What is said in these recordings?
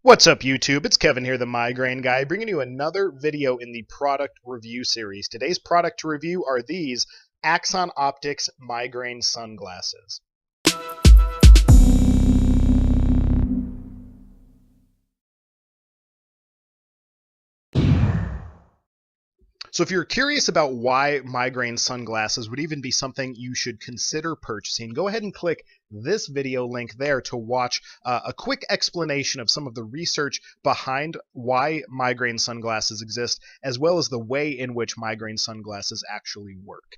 What's up, YouTube? It's Kevin here, the Migraine Guy, bringing you another video in the product review series. Today's product to review are these Axon Optics migraine sunglasses. So if you're curious about why migraine sunglasses would even be something you should consider purchasing, go ahead and click this video link there to watch a quick explanation of some of the research behind why migraine sunglasses exist, as well as the way in which migraine sunglasses actually work.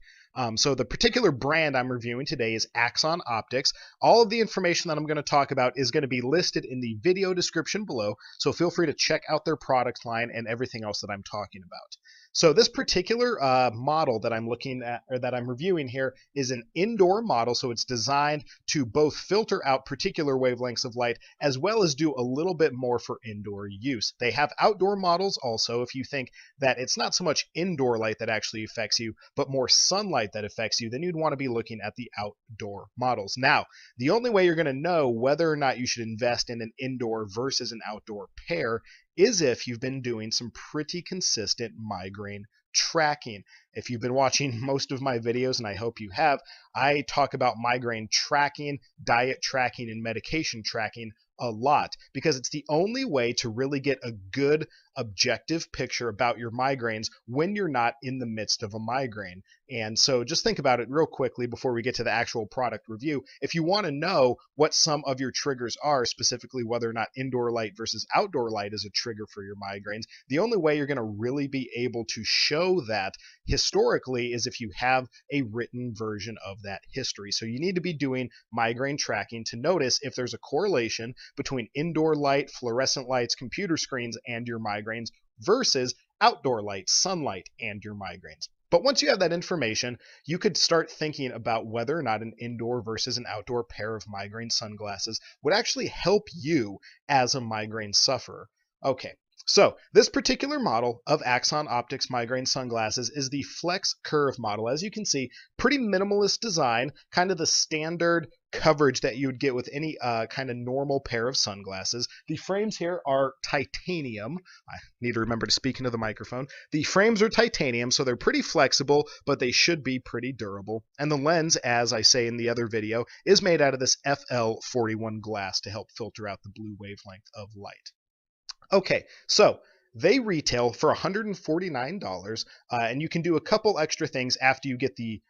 So the particular brand I'm reviewing today is Axon Optics. All of the information that I'm going to talk about is going to be listed in the video description below, so feel free to check out their product line and everything else that I'm talking about. So this particular model that I'm looking at, or that I'm reviewing here, is an indoor model, so it's designed to both filter out particular wavelengths of light as well as do a little bit more for indoor use. They have outdoor models also if you think that it's not so much indoor light that actually affects you, but more sunlight that affects you, then you'd want to be looking at the outdoor models. Now, the only way you're going to know whether or not you should invest in an indoor versus an outdoor pair is if you've been doing some pretty consistent migraine tracking. If you've been watching most of my videos, and I hope you have, I talk about migraine tracking, diet tracking, and medication tracking a lot because it's the only way to really get a good objective picture about your migraines when you're not in the midst of a migraine. And so just think about it real quickly before we get to the actual product review. If you want to know what some of your triggers are, specifically whether or not indoor light versus outdoor light is a trigger for your migraines, the only way you're going to really be able to show that historically is if you have a written version of that history. So you need to be doing migraine tracking to notice if there's a correlation between indoor light, fluorescent lights, computer screens, and your migraines versus outdoor light, sunlight, and your migraines. But once you have that information, you could start thinking about whether or not an indoor versus an outdoor pair of migraine sunglasses would actually help you as a migraine sufferer. Okay, so this particular model of Axon Optics migraine sunglasses is the Flex Curve model. As you can see, pretty minimalist design, kind of the standard coverage that you would get with any kind of normal pair of sunglasses. The frames here are titanium. I need to remember to speak into the microphone. The frames are titanium, so they're pretty flexible, but they should be pretty durable. And the lens, as I say in the other video, is made out of this FL41 glass to help filter out the blue wavelength of light. Okay, so they retail for $149, and you can do a couple extra things after you get the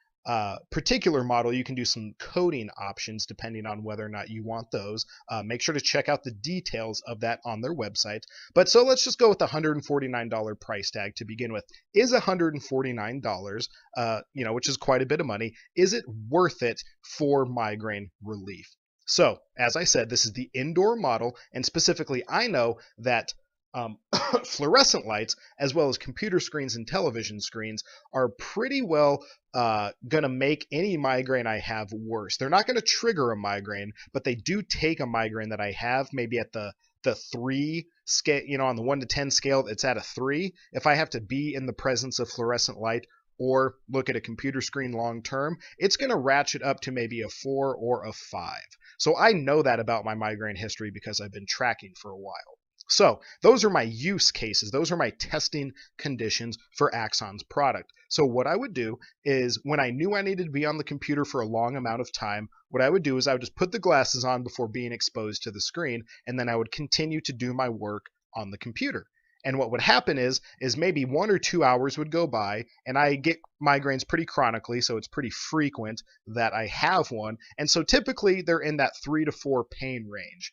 particular model. You can do some coding options depending on whether or not you want those. Make sure to check out the details of that on their website. But so let's just go with the $149 price tag to begin with. Is $149, which is quite a bit of money, is it worth it for migraine relief? So, as I said, this is the indoor model, and specifically, I know that fluorescent lights, as well as computer screens and television screens, are pretty well going to make any migraine I have worse. They're not going to trigger a migraine, but they do take a migraine that I have, maybe at the 3 scale, on the 1 to 10 scale, it's at a 3. If I have to be in the presence of fluorescent light or look at a computer screen long term, it's going to ratchet up to maybe a 4 or a 5. So I know that about my migraine history because I've been tracking for a while. So those are my use cases. Those are my testing conditions for Axon's product. So what I would do is when I knew I needed to be on the computer for a long amount of time, what I would do is I would just put the glasses on before being exposed to the screen, and then I would continue to do my work on the computer. And what would happen is maybe 1 or 2 hours would go by, and I get migraines pretty chronically, so it's pretty frequent that I have one. And so typically they're in that 3 to 4 pain range.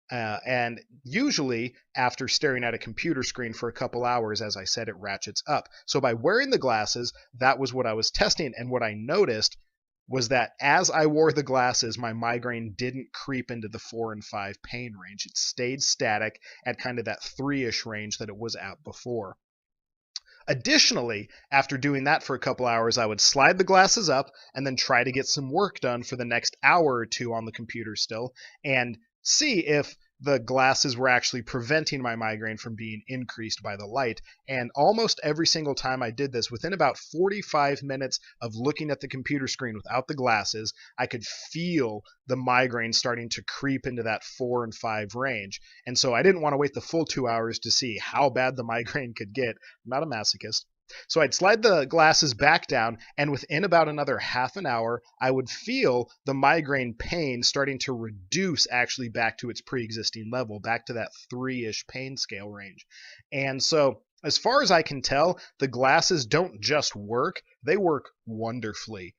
And usually after staring at a computer screen for a couple hours, as I said, it ratchets up. So by wearing the glasses, that was what I was testing. And what I noticed was that as I wore the glasses, my migraine didn't creep into the 4 and 5 pain range. It stayed static at kind of that 3-ish range that it was at before. Additionally, after doing that for a couple hours, I would slide the glasses up and then try to get some work done for the next hour or two on the computer still, and see if the glasses were actually preventing my migraine from being increased by the light. And almost every single time I did this, within about 45 minutes of looking at the computer screen without the glasses, I could feel the migraine starting to creep into that 4 and 5 range. And so I didn't want to wait the full 2 hours to see how bad the migraine could get. I'm not a masochist. So I'd slide the glasses back down, and within about another half an hour, I would feel the migraine pain starting to reduce actually back to its pre-existing level, back to that 3-ish pain scale range. And so as far as I can tell, the glasses don't just work, they work wonderfully.